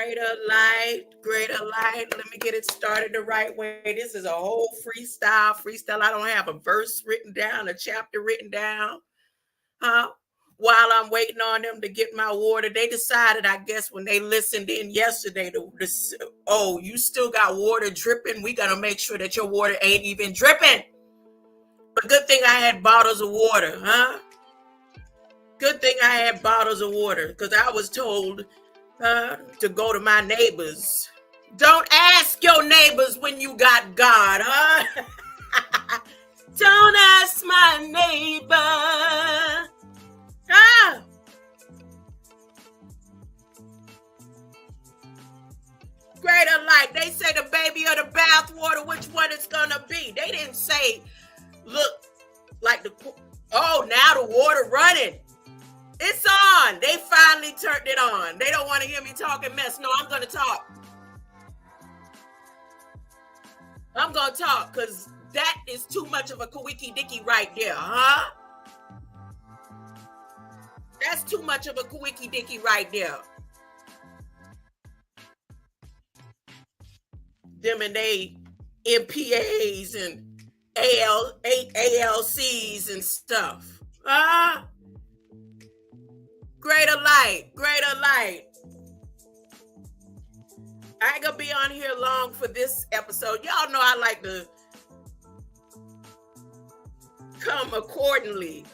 Greater light, greater light. Let me get it started the right way. This is a whole freestyle. Freestyle. I don't have a verse written down, a chapter written down. Huh? While I'm waiting on them to get my water, they decided, I guess, when they listened in yesterday, oh, you still got water dripping. We got to make sure that your water ain't even dripping. But good thing I had bottles of water, huh? Good thing I had bottles of water because I was told to go to my neighbors. Don't ask your neighbors when you got God, huh? Don't ask my neighbor. Ah. Greater light. They say the baby or the bathwater, which one it's gonna be. They didn't say, look, like now the water running. It's on. They finally turned it on. They don't want to hear me talking mess. No, I'm going to talk. I'm going to talk because that is too much of a kawiki dicky right there, huh? That's too much of a kawiki dicky right there. Them and they MPAs and ALCs and stuff. Huh? Greater light, greater light. I ain't gonna be on here long for this episode. Y'all know I like to come accordingly.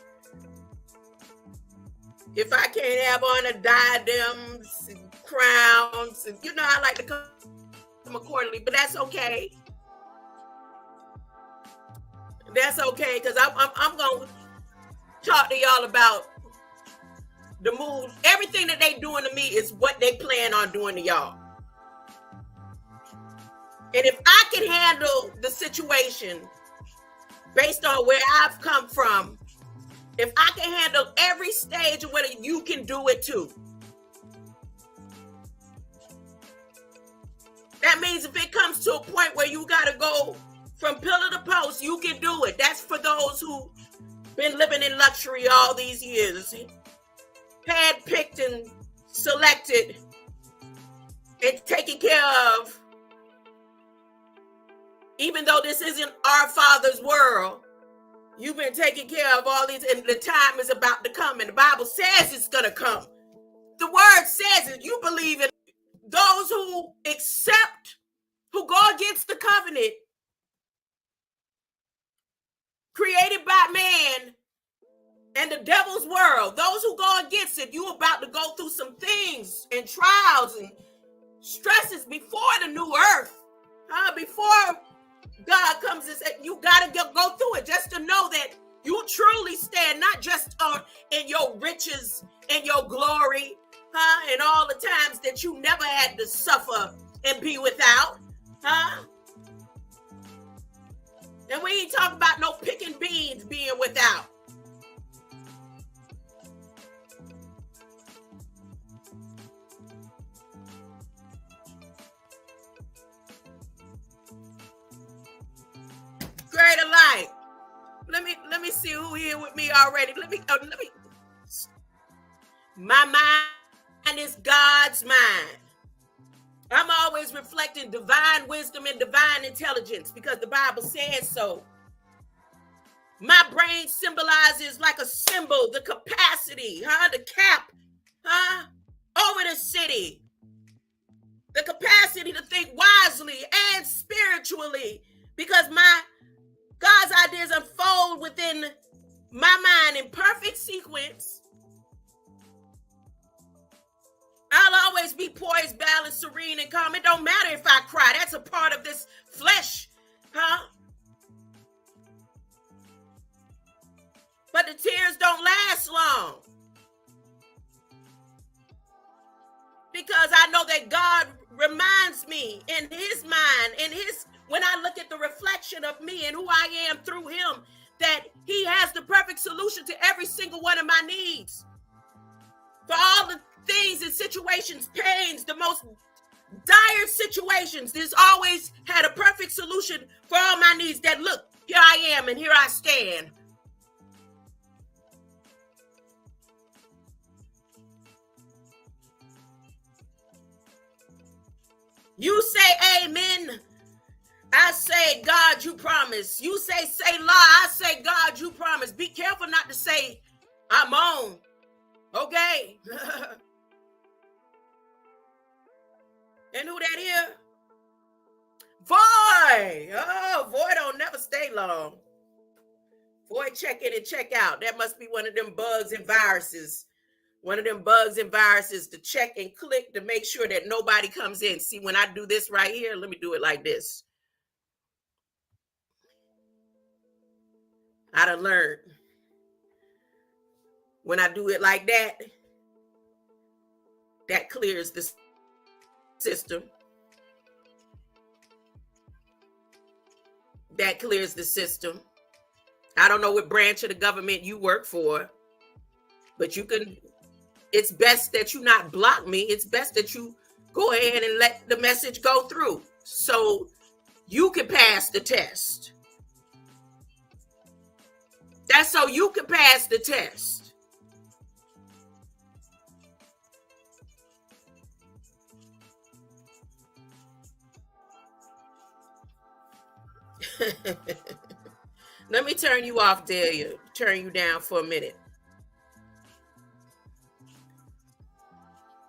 If I can't have on a diadems and crowns, and I like to come accordingly, but that's okay. That's okay, because I'm gonna talk to y'all about the move. Everything that they doing to me is what they plan on doing to y'all. And if I can handle the situation based on where I've come from, if I can handle every stage of what you can do it too. That means if it comes to a point where you got to go from pillar to post, you can do it. That's for those who been living in luxury all these years. Handpicked and selected and taken care of. Even though this isn't our Father's world, you've been taking care of all these, and the time is about to come, and the Bible says it's going to come. The word says it. You believe in those who accept, who go against the covenant created by man and the devil's world. Those who go against it, you about to go through some things and trials and stresses before the new earth. Before God comes and says, you got to go through it just to know that you truly stand, not just in your riches and your glory, and all the times that you never had to suffer and be without, And we ain't talking about no picking beans being without. Greater light. Let me see who here with me already. Let me. My mind is God's mind. I'm always reflecting divine wisdom and divine intelligence because the Bible says so. My brain symbolizes like a symbol, the capacity, the cap, over the city. The capacity to think wisely and spiritually because God's ideas unfold within my mind in perfect sequence. I'll always be poised, balanced, serene, and calm. It don't matter if I cry. That's a part of this flesh, But the tears don't last long. Because I know that God reminds me in his mind, when I look at the reflection of me and who I am through him, that he has the perfect solution to every single one of my needs. For all the things and situations, pains, the most dire situations, there's always had a perfect solution for all my needs that look, here I am and here I stand. You say amen. I say, God, you promise. You say la. I say, God, you promise. Be careful not to say, I'm on. Okay. And who that is? Void. Oh, Void don't never stay long. Void check in and check out. That must be one of them bugs and viruses. One of them bugs and viruses to check and click to make sure that nobody comes in. See, when I do this right here, let me do it like this. I done learned. When I do it like that, that clears the system. That clears the system. I don't know what branch of the government you work for, but you can, it's best that you not block me. It's best that you go ahead and let the message go through so you can pass the test. That's so you can pass the test. Let me turn you off, Delia. Turn you down for a minute.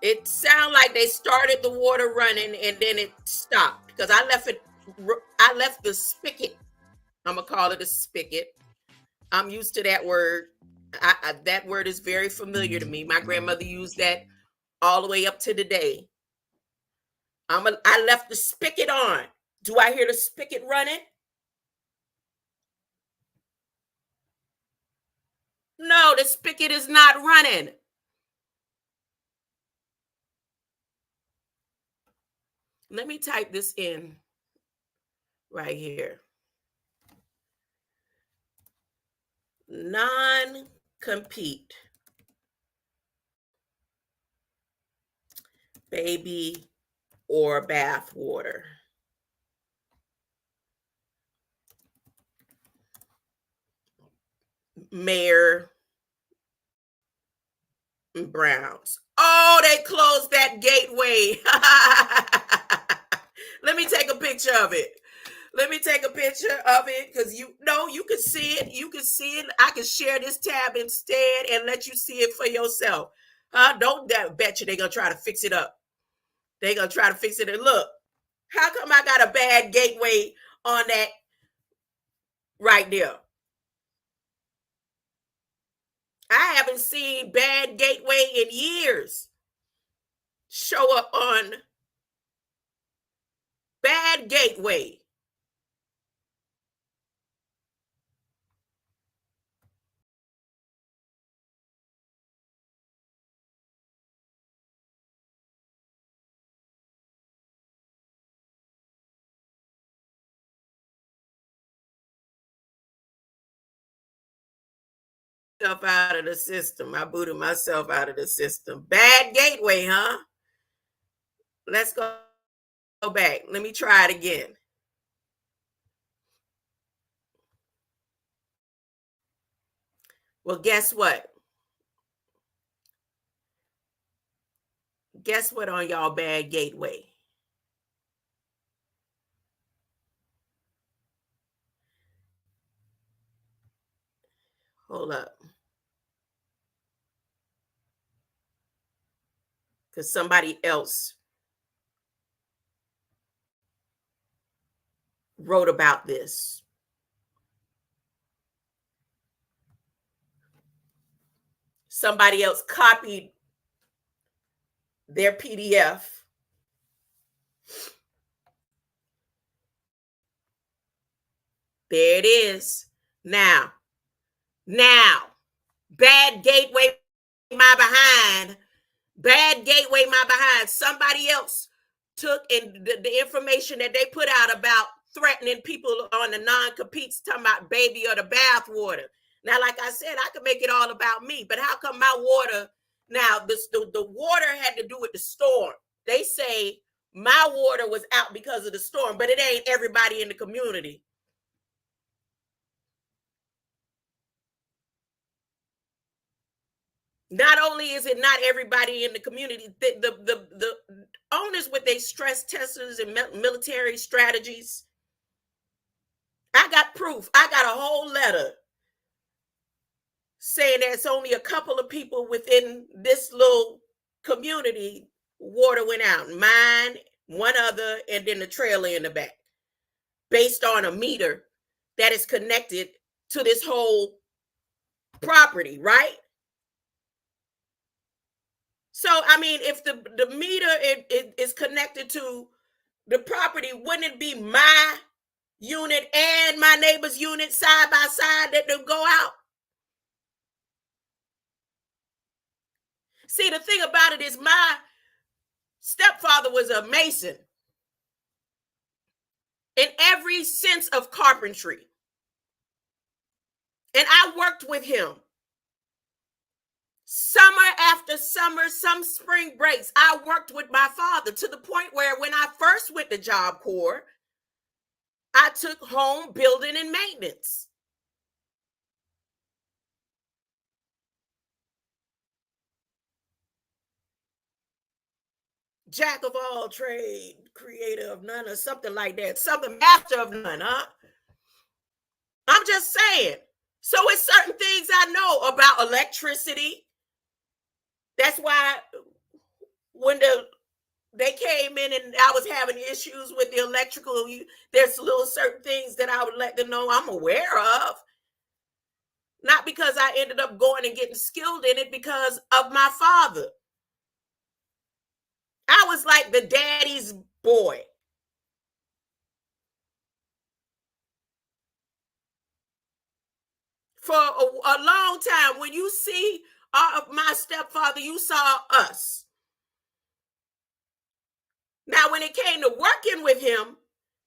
It sounded like they started the water running and then it stopped because I left the spigot. I'm gonna call it a spigot. I'm used to that word. That word is very familiar to me. My grandmother used that all the way up to today. I left the spigot on. Do I hear the spigot running? No, the spigot is not running. Let me type this in right here. Non-compete. Baby or bath water. Mayor Browns. Oh, they closed that gateway. Let me take a picture of it. Let me take a picture of it because you can see it. You can see it. I can share this tab instead and let you see it for yourself. Don't bet you they're gonna try to fix it up. They're gonna try to fix it. And look, how come I got a bad gateway on that right there? I haven't seen bad gateway in years show up on bad gateway. Out of the system. I booted myself out of the system. Bad gateway, huh? Let's go back. Let me try it again. Well, guess what? Guess what on y'all bad gateway? Hold up. Because somebody else wrote about this. Somebody else copied their PDF. There it is. Now, bad gateway, my behind. Bad gateway, my behind. Somebody else took and the information that they put out about threatening people on the non-competes, talking about baby or the bath water. Now, like I said, I could make it all about me, but how come my water, now the water had to do with the storm. They say my water was out because of the storm, but it ain't everybody in the community. Not only is it not everybody in the community, the owners with their stress testers and military strategies. I got proof. I got a whole letter saying there's only a couple of people within this little community. Water went out. Mine, one other, and then the trailer in the back, based on a meter that is connected to this whole property, right? So, I mean, if the meter it is connected to the property, wouldn't it be my unit and my neighbor's unit side by side that will go out? See, the thing about it is my stepfather was a mason in every sense of carpentry. And I worked with him summer after summer, some spring breaks. I worked with my father to the point where when I first went to Job Corps, I took home building and maintenance. Jack of all trade, creator of none, or something like that. Something master of none, huh? I'm just saying. So it's certain things I know about electricity. That's why when they came in and I was having issues with the electrical, there's little certain things that I would let them know I'm aware of. Not because I ended up going and getting skilled in it, because of my father. I was like the daddy's boy. For a long time. When you see my stepfather, you saw us. Now, when it came to working with him,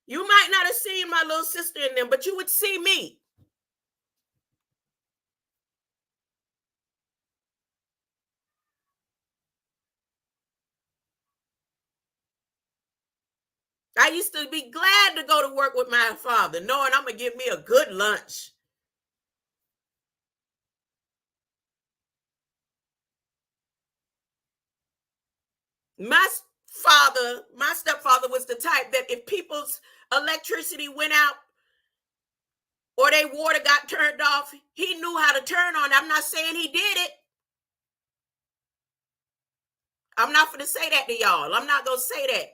you might not have seen my little sister in them, but you would see me. I used to be glad to go to work with my father, knowing I'm going to get me a good lunch. My stepfather was the type that if people's electricity went out or their water got turned off, he knew how to turn on. I'm not saying he did it. I'm not going to say that to y'all. I'm not going to say that.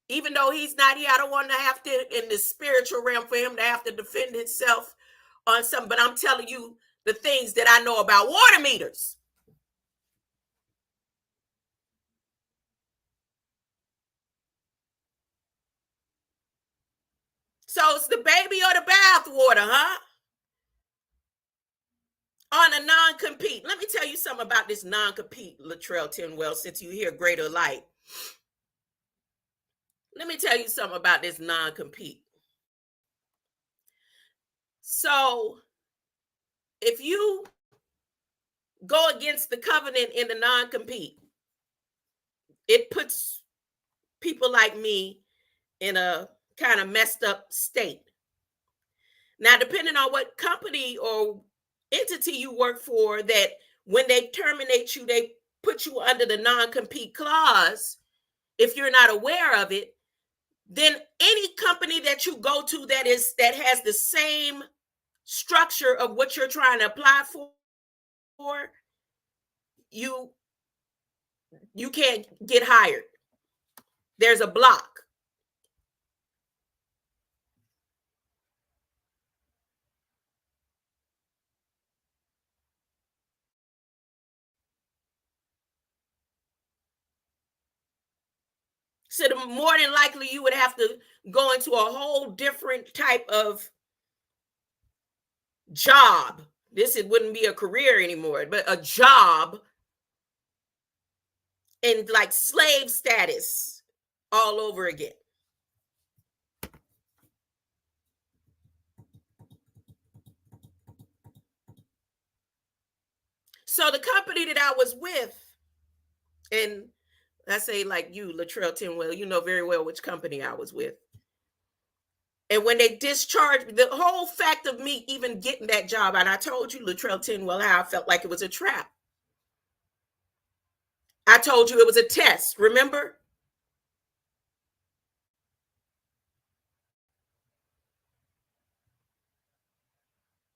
Even though he's not here, I don't want to have to, in the spiritual realm, for him to have to defend himself on something. But I'm telling you the things that I know about water meters. So it's the baby or the bath water, huh? On a non-compete. Let me tell you something about this non-compete, Latrell Tinwell, since you hear greater light. Let me tell you something about this non-compete. So if you go against the covenant in the non-compete, it puts people like me in a kind of messed up state. Now, depending on what company or entity you work for, that when they terminate you, they put you under the non-compete clause. If you're not aware of it, then any company that you go to that has the same structure of what you're trying to apply for, you can't get hired. There's a block. So the more than likely you would have to go into a whole different type of job. It wouldn't be a career anymore, but a job in like slave status all over again. So the company that I was with, and I say like you, Latrell Tinwell, you know very well which company I was with. And when they discharged me, the whole fact of me even getting that job, and I told you, Latrell Tinwell, how I felt like it was a trap. told you it was a test, remember?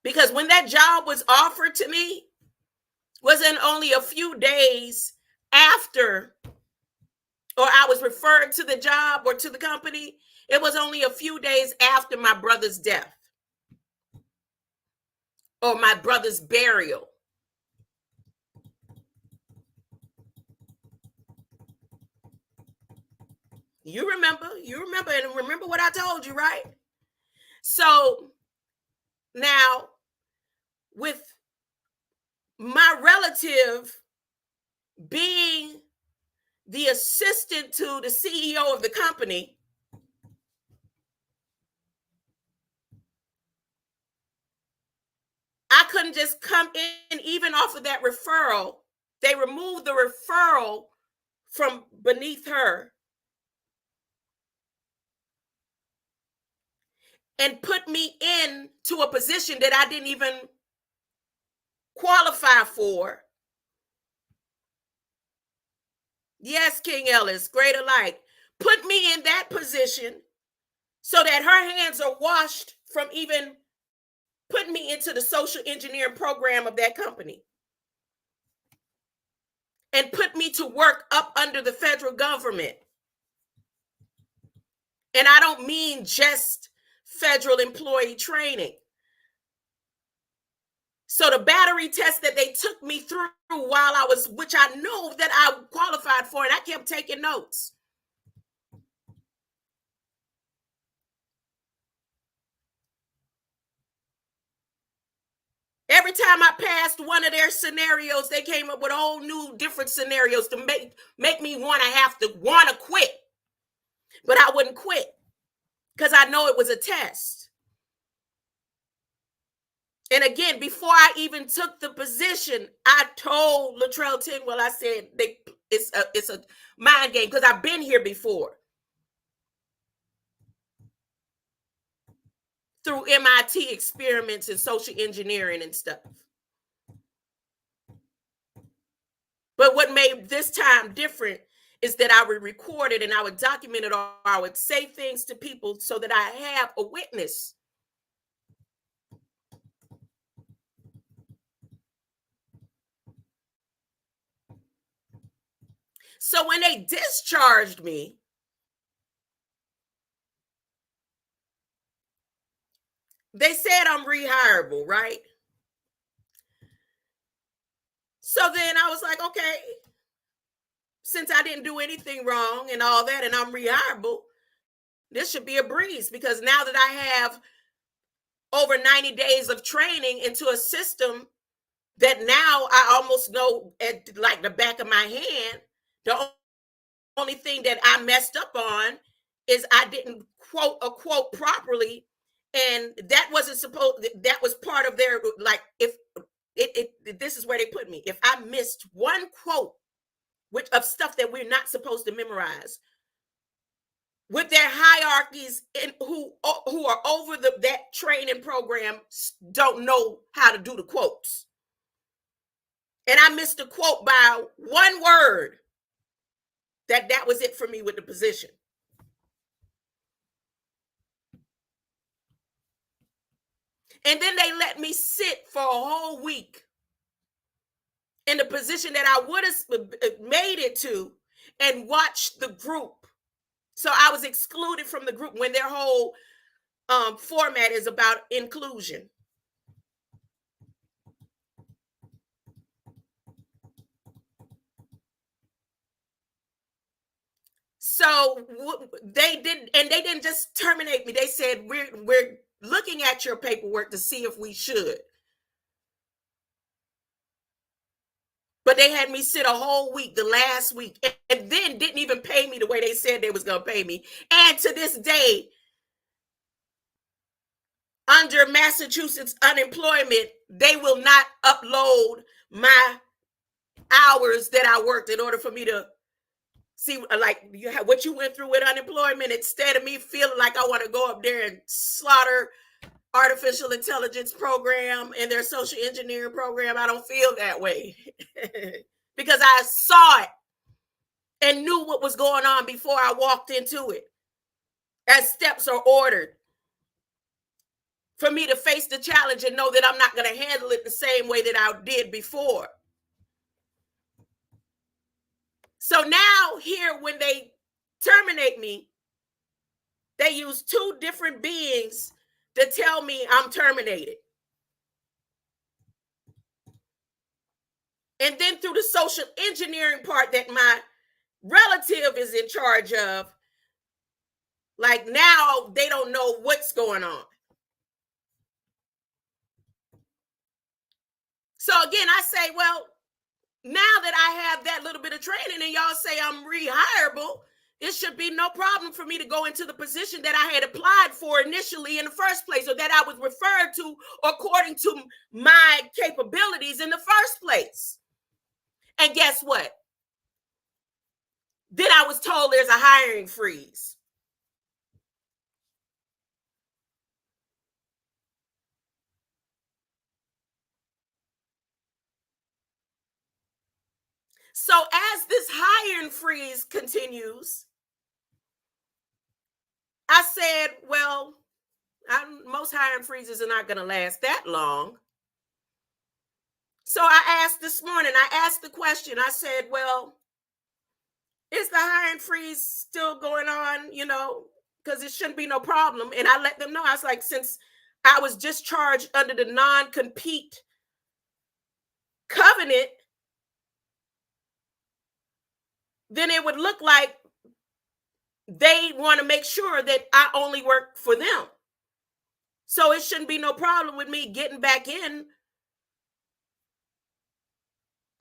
Because when that job was offered to me, wasn't only a few days after, or I was referred to the job or to the company, it was only a few days after my brother's death or my brother's burial. You remember, and remember what I told you, right? So now, with my relative being the assistant to the CEO of the company, I couldn't just come in even off of that referral. They removed the referral from beneath her and put me in to a position that I didn't even qualify for. Yes, King Ellis, greater light. Put me in that position so that her hands are washed from even putting me into the social engineering program of that company. And put me to work up under the federal government. And I don't mean just federal employee training. So the battery test that they took me through while I was, which I know that I qualified for, and I kept taking notes. Every time I passed one of their scenarios, they came up with all new different scenarios to make me want to quit. But I wouldn't quit because I know it was a test. And again, before I even took the position, I told Latrell Tinwell, I said, it's a mind game because I've been here before. Through MIT experiments and social engineering and stuff. But what made this time different is that I would record it and I would document it, or I would say things to people so that I have a witness. So when they discharged me, they said I'm rehireable, right? So then I was like, okay, since I didn't do anything wrong and all that, and I'm rehireable, this should be a breeze, because now that I have over 90 days of training into a system that now I almost know at like the back of my hand, the only thing that I messed up on is I didn't quote a quote properly. And that wasn't supposed, that was part of their, like, if this is where they put me. If I missed one quote, which of stuff that we're not supposed to memorize, with their hierarchies and who are over that training program don't know how to do the quotes. And I missed a quote by one word, that was it for me with the position. And then they let me sit for a whole week in the position that I would have made it to and watch the group. So I was excluded from the group when their whole format is about inclusion. So they didn't just terminate me. They said, we're looking at your paperwork to see if we should. But they had me sit a whole week, the last week, and then didn't even pay me the way they said they was going to pay me. And to this day, under Massachusetts unemployment, they will not upload my hours that I worked in order for me to see, like, what you went through with unemployment. Instead of me feeling like I want to go up there and slaughter artificial intelligence program and their social engineering program, I don't feel that way because I saw it. and knew what was going on before I walked into it, as steps are ordered for me to face the challenge and know that I'm not going to handle it the same way that I did before. So now, here, when they terminate me, they use two different beings to tell me I'm terminated. And then through the social engineering part that my relative is in charge of, like, now they don't know what's going on. So again, I say, well, now that I have that little bit of training and y'all say I'm rehireable, it should be no problem for me to go into the position that I had applied for initially in the first place, or that I was referred to according to my capabilities in the first place. And guess what? Then I was told there's a hiring freeze. So as this hiring freeze continues, I said, well, most hiring freezes are not going to last that long. So I asked this morning, I asked the question, I said, well, is the hiring freeze still going on? Because it shouldn't be no problem. And I let them know, I was like, since I was discharged under the non-compete covenant, then it would look like they want to make sure that I only work for them. So it shouldn't be no problem with me getting back in.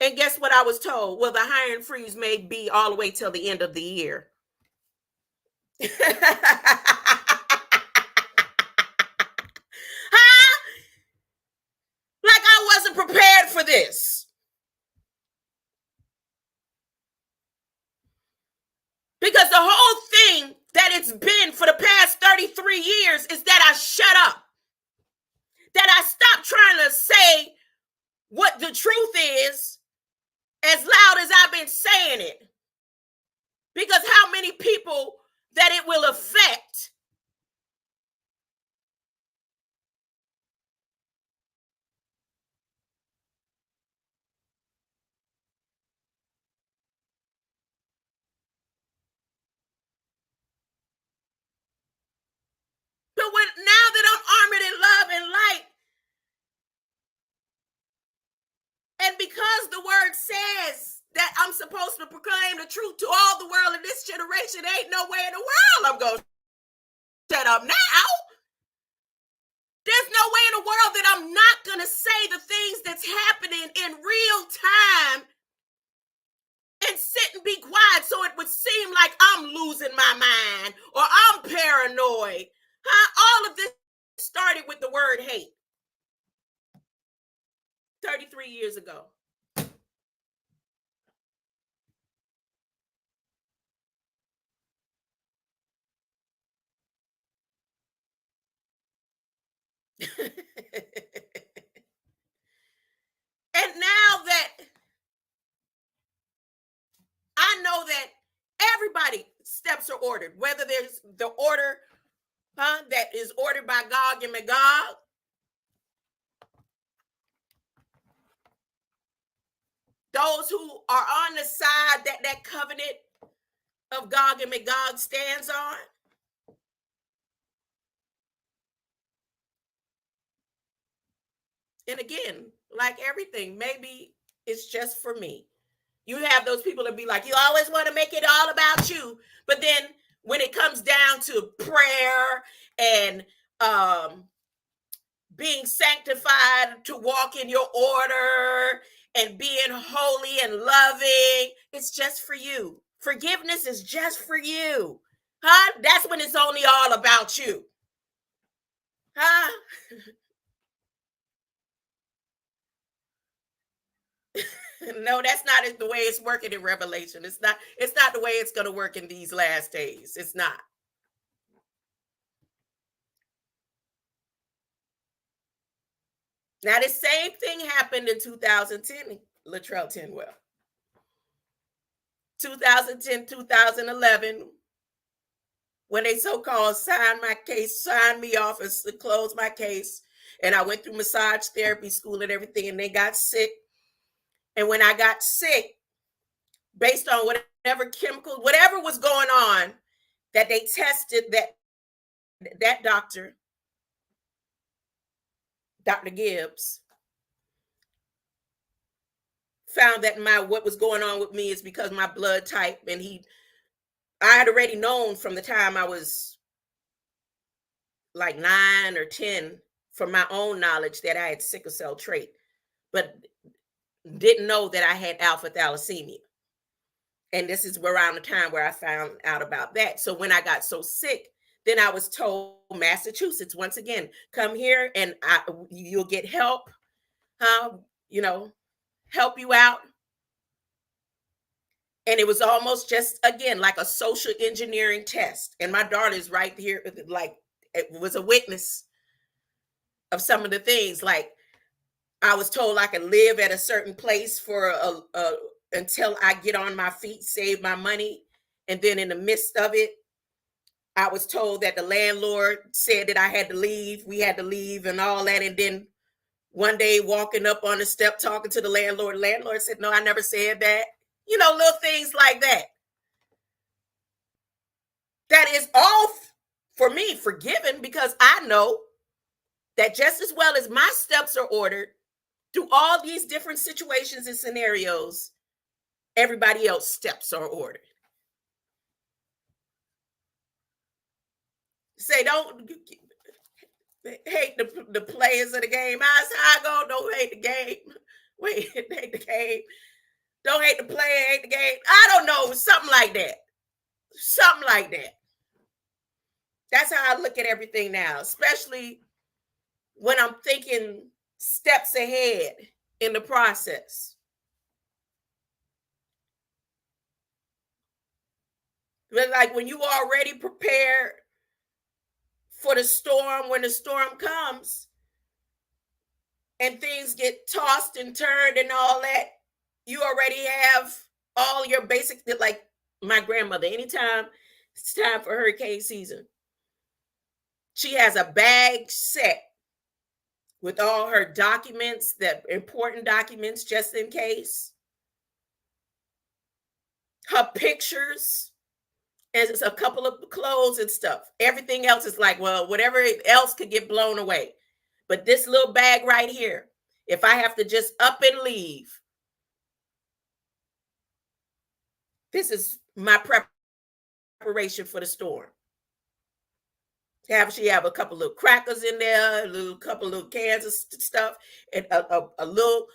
And guess what I was told? Well, the hiring freeze may be all the way till the end of the year. Huh? Like I wasn't prepared for this. Because the whole thing that it's been for the past 33 years is that I shut up. That I stopped trying to say what the truth is as loud as I've been saying it. Because how many people that it will affect. But now that I'm armored in love and light, and because the word says that I'm supposed to proclaim the truth to all the world in this generation, ain't no way in the world I'm going to shut up now. There's no way in the world that I'm not going to say the things that's happening in real time and sit and be quiet so it would seem like I'm losing my mind or I'm paranoid. All of this started with the word hate 33 years ago. And now that I know that everybody steps are ordered, whether there's the order that is ordered by Gog and Magog, those who are on the side that that covenant of Gog and Magog stands on. And again, like everything, maybe it's just for me. You have those people that be like, you always want to make it all about you. But then when it comes down to prayer and being sanctified to walk in your order and being holy and loving, it's just for you. Forgiveness is just for you. Huh? That's when it's only all about you. Huh? No, that's not the way it's working in Revelation. It's not the way it's going to work in these last days. It's not. Now, the same thing happened in 2010, Latrell Tinwell. 2010, 2011, when they so-called signed my case, signed me off and closed my case. And I went through massage therapy school and everything, and they got sick. And when I got sick, based on whatever chemical, whatever was going on, that they tested that Dr. Gibbs, found that what was going on with me is because my blood type, and I had already known from the time I was like 9 or 10 from my own knowledge that I had sickle cell trait, but didn't know that I had alpha thalassemia. And this is around the time where I found out about that. So when I got so sick, then I was told, Massachusetts, once again, come here and you'll get help, you know, help you out. And it was almost just, again, like a social engineering test. And my daughter's right here, like, it was a witness of some of the things. Like, I was told I could live at a certain place for until I get on my feet, save my money. And then in the midst of it, I was told that the landlord said that I had to leave. We had to leave and all that. And then one day walking up on the step, talking to the landlord said, no, I never said that. You know, little things like that. That is all for me forgiven, because I know that just as well as my steps are ordered through all these different situations and scenarios, everybody else's steps are ordered. Say, don't hate the players of the game. How's how I go? Don't hate the game. Wait, hate the game. Don't hate the player, hate the game. I don't know, something like that. Something like that. That's how I look at everything now, especially when I'm thinking steps ahead in the process. But like when you already prepared for the storm, when the storm comes and things get tossed and turned and all that, you already have all your basic, like my grandmother, anytime it's time for hurricane season, she has a bag set with all her documents, that important documents, just in case. Her pictures, and it's a couple of clothes and stuff. Everything else is like, well, whatever else could get blown away. But this little bag right here, if I have to just up and leave, this is my preparation for the storm. She have a couple of crackers in there, couple of cans of stuff, and a little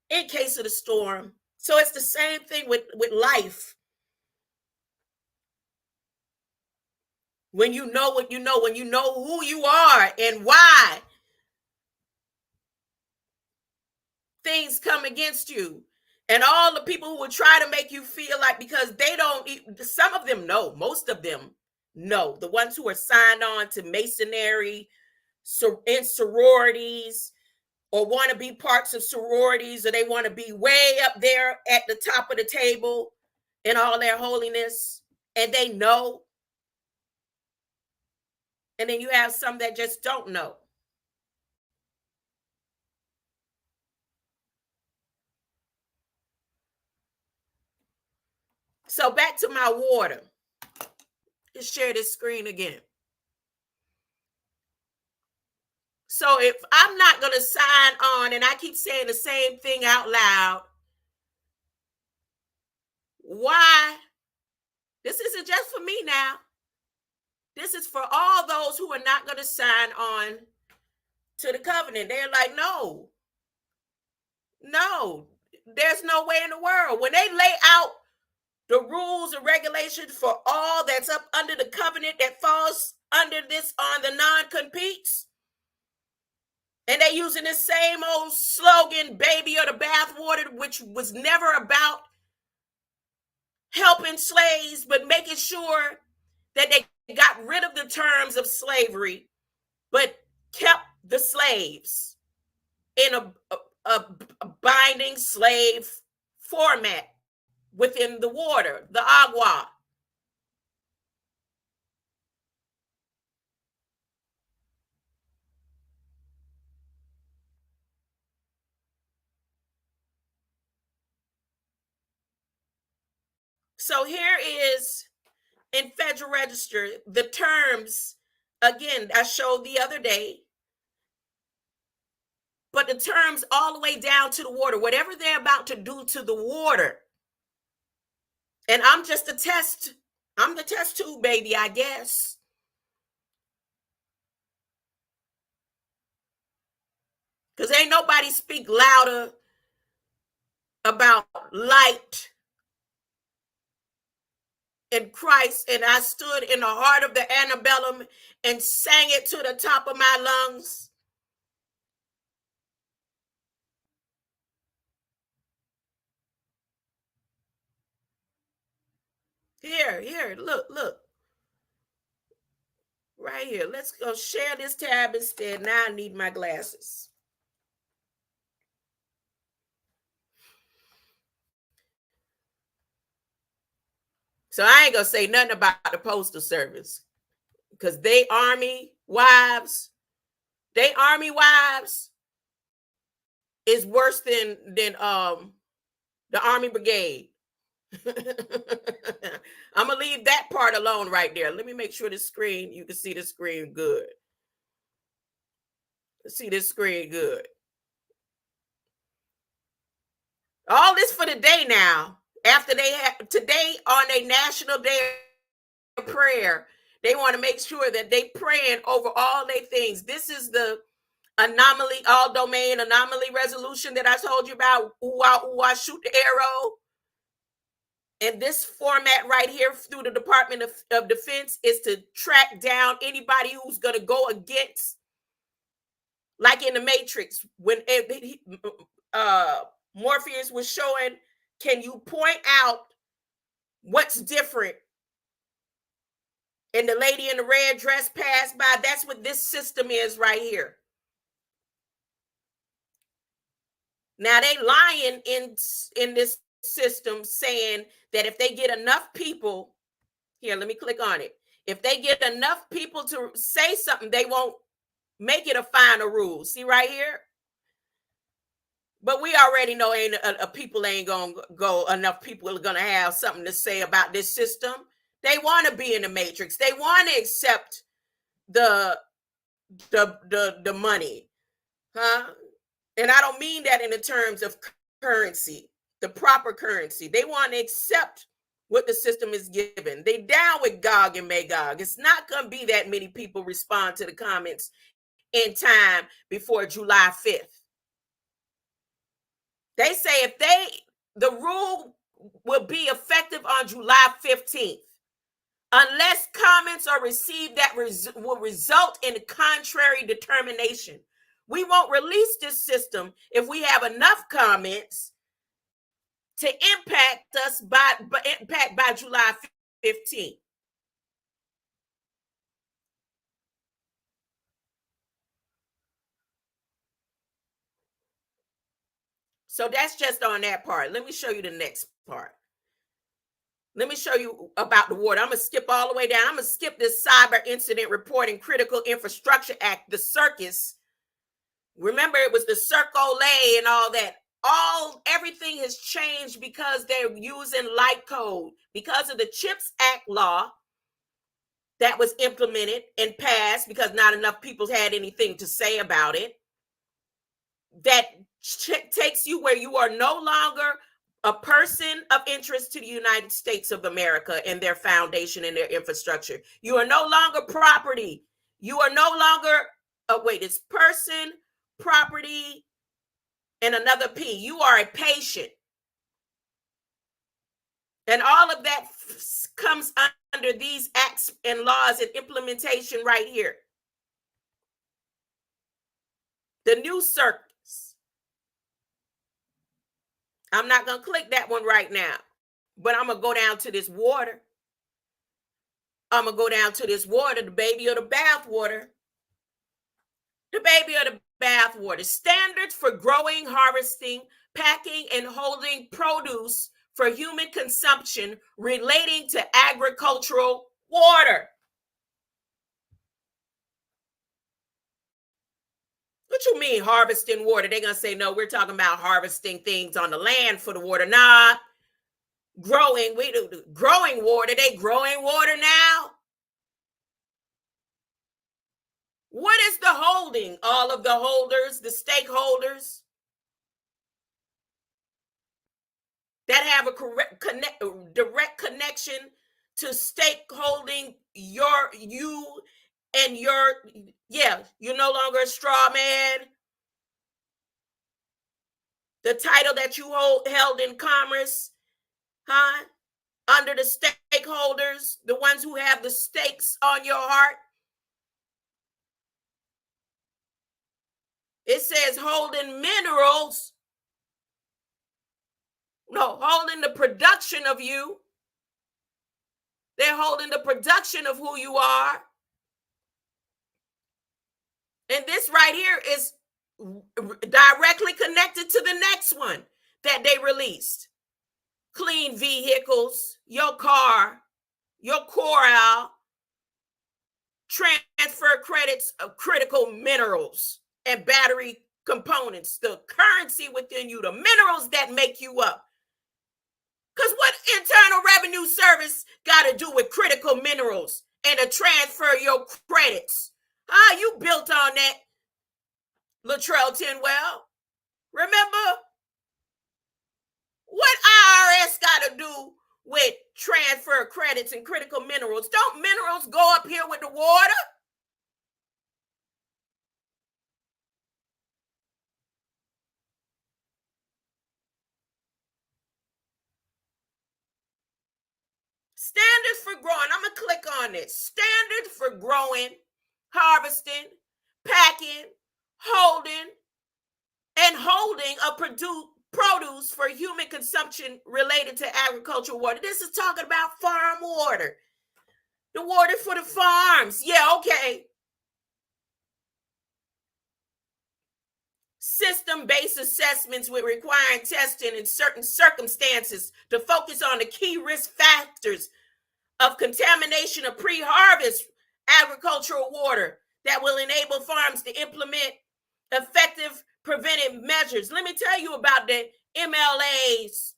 in case of the storm. So it's the same thing with life. When you know what you know, when you know who you are and why things come against you, and all the people who will try to make you feel like, because they don't, some of them know, most of them know, the ones who are signed on to masonry, so in sororities, or want to be parts of sororities, or they want to be way up there at the top of the table in all their holiness, and they know. And then you have some that just don't know. So back to my water. Let's share this screen again. So if I'm not going to sign on, and I keep saying the same thing out loud, why? This isn't just for me now. This is for all those who are not going to sign on to the covenant. They're like, no, there's no way in the world. When they lay out the rules and regulations for all that's up under the covenant that falls under this on the non-competes, and they using the same old slogan, baby or the bathwater, which was never about helping slaves, but making sure that they got rid of the terms of slavery, but kept the slaves in a binding slave format within the water, the agua. So here is in Federal Register the terms again I showed the other day, but the terms all the way down to the water, whatever they're about to do to the water. And I'm just a test. I'm the test tube baby, I guess. Because ain't nobody speak louder about light in Christ. And I stood in the heart of the antebellum and sang it to the top of my lungs. Here, look. Right here. Let's go share this tab instead. Now I need my glasses. So I ain't gonna say nothing about the Postal Service because they army wives is worse than the Army Brigade. I'm gonna leave that part alone right there. Let me make sure the screen, you can see the screen good. See this screen good. All this for the day now. After they have today on a national day of prayer, they want to make sure that they praying over all their things. This is the anomaly, all domain anomaly resolution that I told you about. Ooh, I shoot the arrow. And this format right here through the Department of Defense is to track down anybody who's going to go against, like in the Matrix, when Morpheus was showing, can you point out what's different? And the lady in the red dress passed by. That's what this system is right here. Now they lying in this system saying that if they get enough people, here, let me click on it. If they get enough people to say something, they won't make it a final rule. See right here? But we already know people ain't gonna go. Enough people are gonna have something to say about this system. They want to be in the matrix. They want to accept the money, huh? And I don't mean that in the terms of currency, the proper currency. They want to accept what the system is given. They down with Gog and Magog. It's not going to be that many people respond to the comments in time before July 5th. They say the rule will be effective on July 15th. Unless comments are received that will result in a contrary determination. We won't release this system if we have enough comments to impact us by July 15th. So that's just on that part. Let me show you the next part. Let me show you about the water. I'm going to skip all the way down. I'm going to skip this Cyber Incident Reporting Critical Infrastructure Act, the circus. Remember, it was the Circo-Lay and all that. Everything has changed because they're using light code. Because of the CHIPS Act law that was implemented and passed because not enough people had anything to say about it. That takes you where you are no longer a person of interest to the United States of America and their foundation and their infrastructure. You are no longer property. You are no longer, it's person, property, and another P. You are a patient. And all of that comes under these acts and laws and implementation right here. The new circus. I'm not going to click that one right now, but I'm going to go down to this water. I'm going to go down to this water, the baby or the bath water. The baby or the bath water. Standards for growing, harvesting, packing, and holding produce for human consumption relating to agricultural water. What you mean harvesting water? They're going to say, no, we're talking about harvesting things on the land for the water. Nah, we do growing water. They growing water now. What is the holding? All of the holders, the stakeholders that have a direct connection to stakeholding you and your, yeah, you're no longer a straw man. The title that you held in commerce, huh? Under the stakeholders, the ones who have the stakes on your heart. It says holding minerals. No, holding the production of you. They're holding the production of who you are. And this right here is directly connected to the next one that they released. Clean vehicles, your car, your Coral, transfer credits of critical minerals and battery components, the currency within you, the minerals that make you up. Because what Internal Revenue Service got to do with critical minerals and to transfer your credits? You built on that, Latrell Tinwell. Remember? What IRS got to do with transfer credits and critical minerals? Don't minerals go up here with the water? Standards for growing. I'm going to click on this. Standards for growing, harvesting, packing, holding, and holding of produce for human consumption related to agricultural water. This is talking about farm water. The water for the farms. Yeah, okay. System-based assessments with requiring testing in certain circumstances to focus on the key risk factors of contamination of pre-harvest agricultural water that will enable farms to implement effective preventive measures. Let me tell you about the MLAs.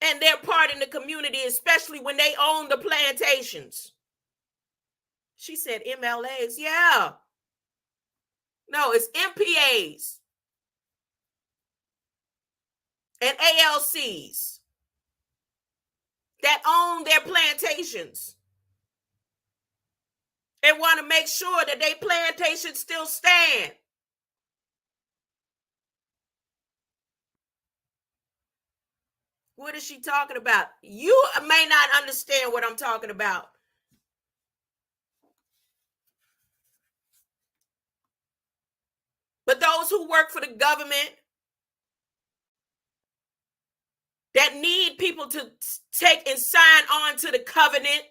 And their part in the community, especially when they own the plantations. She said MLAs. Yeah. No, it's MPAs and ALCs that own their plantations and want to make sure that their plantations still stand. What is she talking about? You may not understand what I'm talking about. But those who work for the government that need people to take and sign on to the covenant,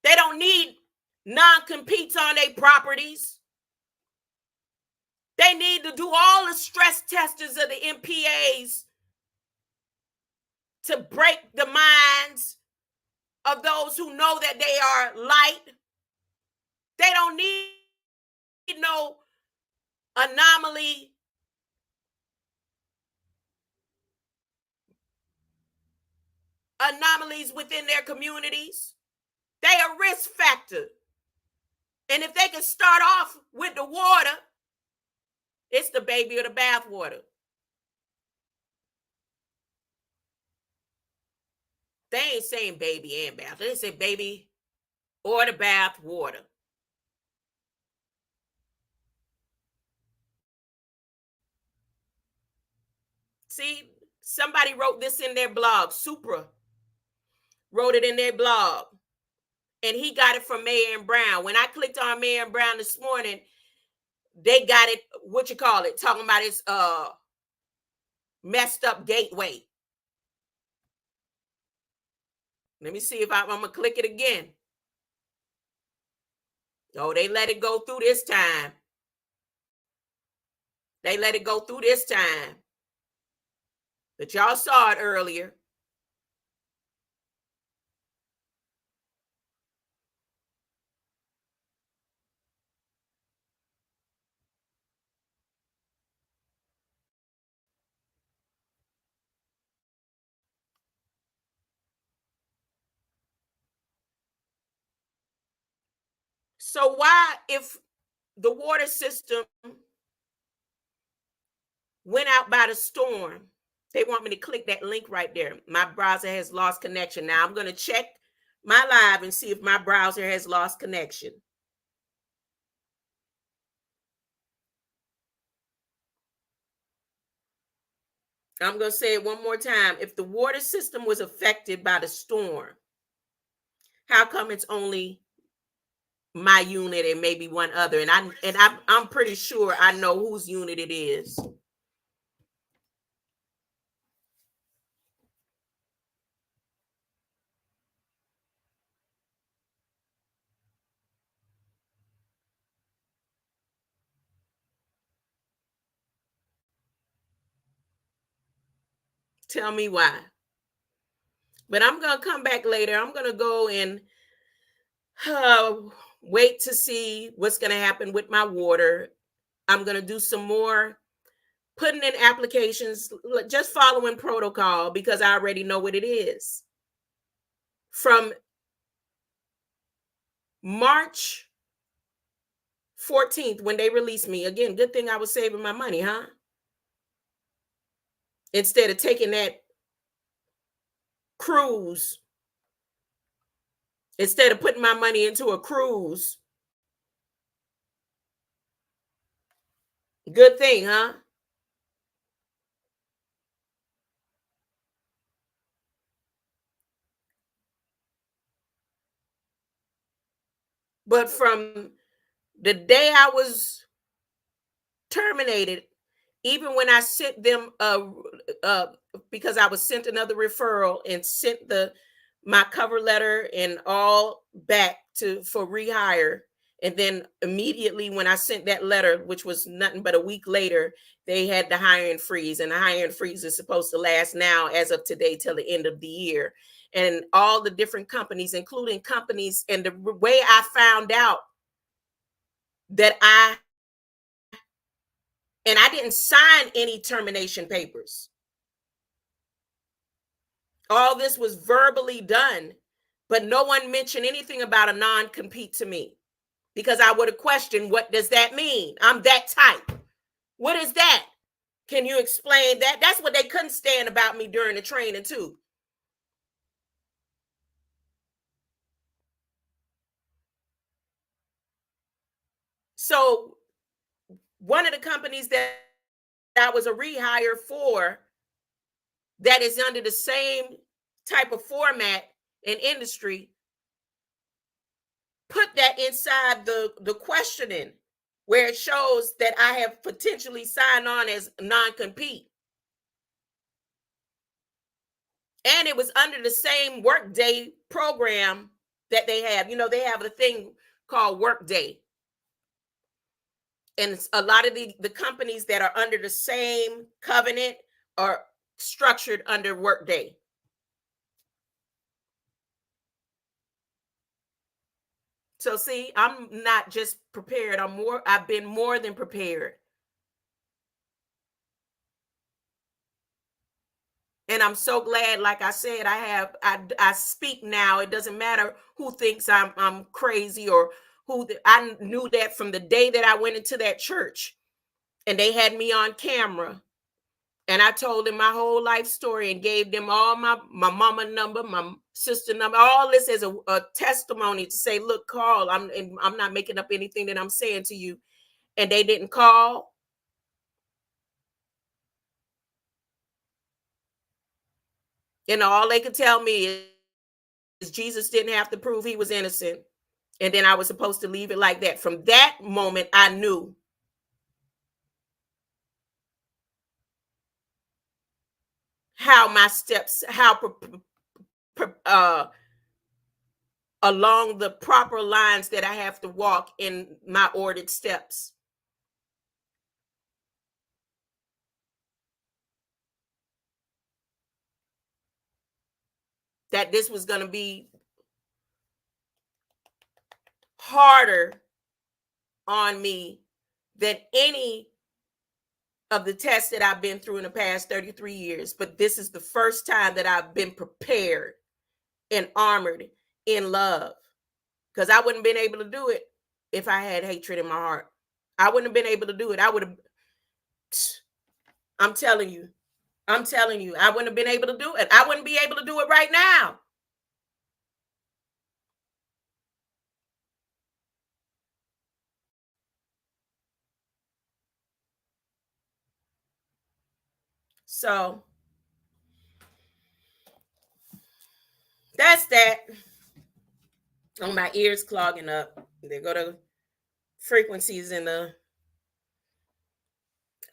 they don't need non-competes on their properties. They need to do all the stress testers of the MPAs to break the minds of those who know that they are light. They don't need no anomalies within their communities. They are a risk factor. And if they can start off with the water, it's the baby or the bath water. They ain't saying baby and bath. They say baby or the bath water. See, somebody wrote this in their blog. Supra wrote it in their blog. And he got it from Mayer and Brown. When I clicked on Mayer and Brown this morning, they got it, talking about its messed up gateway. Let me see if I'm going to click it again. Oh, they let it go through this time. They let it go through this time. But y'all saw it earlier. So why, if the water system went out by the storm, they want me to click that link right there. My browser has lost connection. Now I'm going to check my live and see if my browser has lost connection. I'm going to say it one more time. If the water system was affected by the storm, how come it's only my unit and maybe one other? And I'm pretty sure I know whose unit it is. Tell me why. But I'm going to come back later. I'm going to go and uh, wait to see what's going to happen with my water. I'm going to do some more putting in applications, just following protocol, because I already know what it is. From March 14th, when they released me, again, good thing I was saving my money, huh? Instead of taking that cruise, instead of putting my money into a cruise. Good thing, huh? But from the day I was terminated, even when I sent them uh because I was sent another referral and sent my cover letter and all back to for rehire, and then immediately when I sent that letter, which was nothing but a week later, they had the hiring freeze, and the hiring freeze is supposed to last now, as of today, till the end of the year. And all the different companies, including companies, and the way I found out that I didn't sign any termination papers. All this was verbally done, but no one mentioned anything about a non-compete to me, because I would have questioned, what does that mean? I'm that type. What is that? Can you explain that? That's what they couldn't stand about me during the training too. So one of the companies that I was a rehire for, that is under the same type of format and industry, put that inside the questioning, where it shows that I have potentially signed on as non-compete. And it was under the same Workday program that they have. You know, they have a thing called Workday. And a lot of the companies that are under the same covenant are structured under Workday. So see, I'm not just prepared. I've been more than prepared. And I'm so glad, like I said, I speak now. It doesn't matter who thinks I'm crazy, or I knew that from the day that I went into that church and they had me on camera, and I told them my whole life story and gave them all my mama number, my sister number, all this as a testimony to say, look, Carl, I'm not making up anything that I'm saying to you. And they didn't call. All they could tell me is Jesus didn't have to prove he was innocent. And then I was supposed to leave it like that. From that moment, I knew how my steps, how along the proper lines that I have to walk in my ordered steps. That this was going to be harder on me than any of the tests that I've been through in the past 33 years. But this is the first time that I've been prepared and armored in love, because I wouldn't have been able to do it if I had hatred in my heart. I wouldn't have been able to do it. I would have, I'm telling you, I wouldn't have been able to do it. I wouldn't be able to do it right now. So that's that. On my ears clogging up. They go to frequencies in the.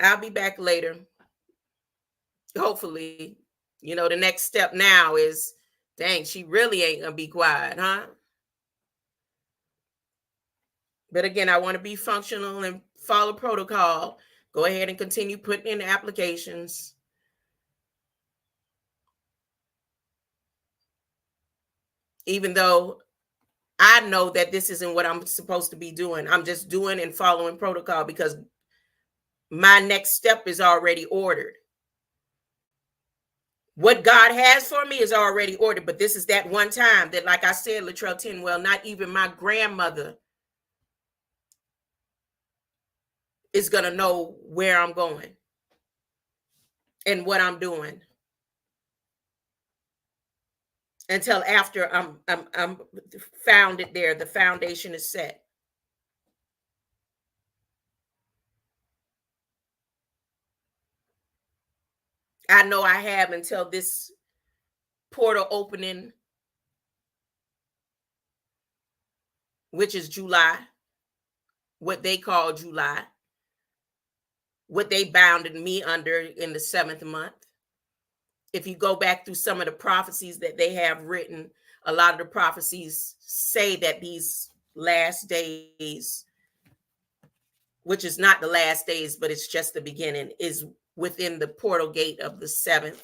I'll be back later. Hopefully, the next step now is, dang, she really ain't gonna be quiet, huh? But again, I want to be functional and follow protocol. Go ahead and continue putting in the applications. Even though I know that this isn't what I'm supposed to be doing. I'm just doing and following protocol because my next step is already ordered. What God has for me is already ordered, but this is that one time that, like I said, Latrell Tinwell, not even my grandmother is going to know where I'm going and what I'm doing until after I'm founded there. The foundation is set. I know I have until this portal opening, which is July, what they call July, what they bounded me under in the 7th month. If you go back through some of the prophecies that they have written, a lot of the prophecies say that these last days, which is not the last days, but it's just the beginning, is within the portal gate of the 7th.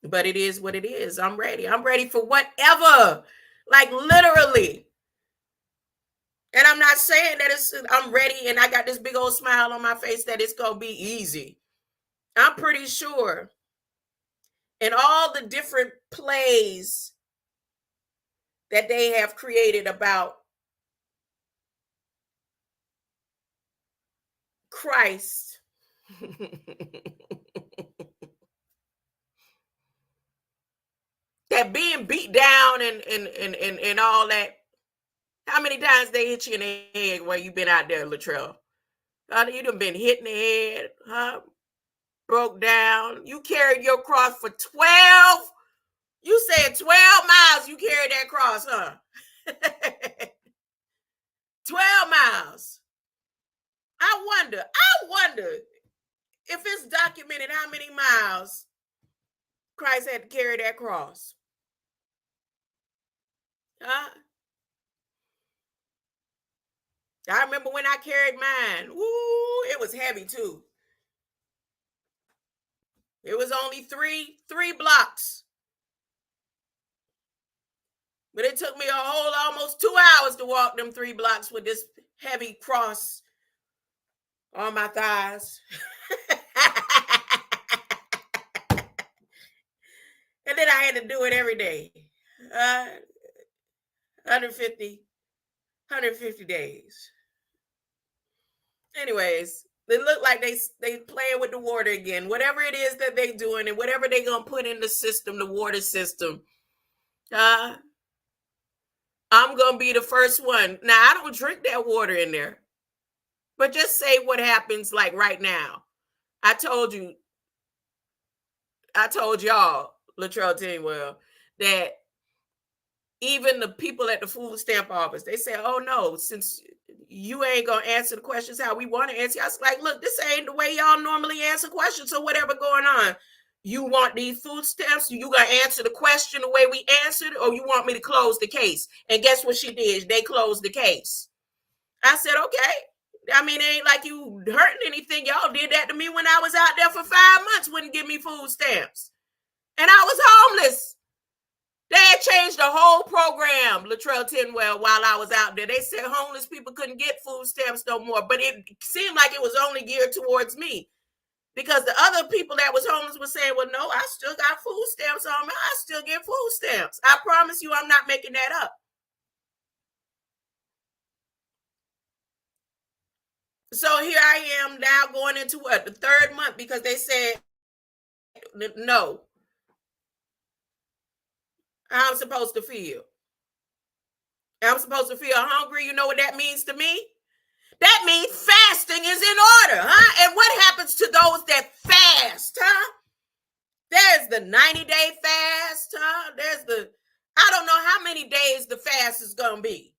But it is what it is. I'm ready. I'm ready for whatever. Like literally. And I'm not saying that I'm ready and I got this big old smile on my face that it's going to be easy. I'm pretty sure in all the different plays that they have created about Christ, that being beat down and all that. How many times they hit you in the head while you been out there, Latrell? You done been hit in the head, huh? Broke down. You carried your cross for 12. You said 12 miles you carried that cross, huh? 12 miles. I wonder if it's documented how many miles Christ had to carry that cross. Huh? I remember when I carried mine. Ooh, it was heavy too. It was only three blocks. But it took me a whole almost 2 hours to walk them 3 blocks with this heavy cross on my thighs. And then I had to do it every day. 150 days. Anyways, they look like they playing with the water again. Whatever it is that they doing and whatever they gonna put in the system, the water system. I'm gonna be the first one. Now I don't drink that water in there, but just say what happens like right now. I told y'all, Latrell Tinwell, that even the people at the food stamp office, they say, oh no, since you ain't gonna answer the questions how we want to answer. I was like, look, this ain't the way y'all normally answer questions. So whatever going on, you want these food stamps, you gonna answer the question the way we answered, or you want me to close the case? And guess what she did? They closed the case. I said, okay. I mean, it ain't like you hurting anything. Y'all did that to me when I was out there for 5 months, wouldn't give me food stamps. And I was homeless. They had changed the whole program, Latrell Tinwell, while I was out there. They said homeless people couldn't get food stamps no more. But it seemed like it was only geared towards me. Because the other people that was homeless were saying, well, no, I still got food stamps on me. I still get food stamps. I promise you I'm not making that up. So here I am now going into what? The 3rd month because they said no. How I'm supposed to feel. I'm supposed to feel hungry. You know what that means to me? That means fasting is in order, huh? And what happens to those that fast, huh? There's the 90-day fast, huh? There's the, I don't know how many days the fast is going to be.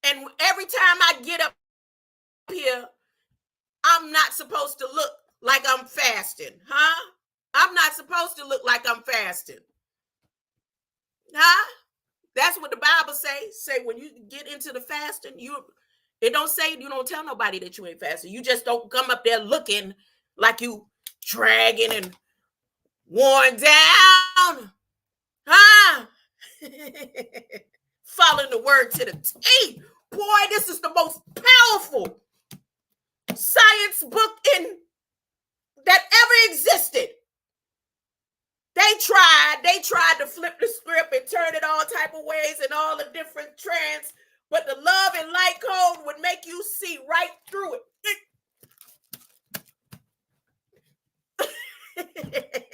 And every time I get up here, I'm not supposed to look like I'm fasting, huh? I'm not supposed to look like I'm fasting. Huh? That's what the Bible say when you get into the fasting, it don't say you don't tell nobody that you ain't fasting. You just don't come up there looking like you dragging and worn down. Huh? Following the word to the T. Boy, this is the most powerful science book that ever existed. They tried to flip the script and turn it all type of ways and all the different trends, but the love and light code would make you see right through it.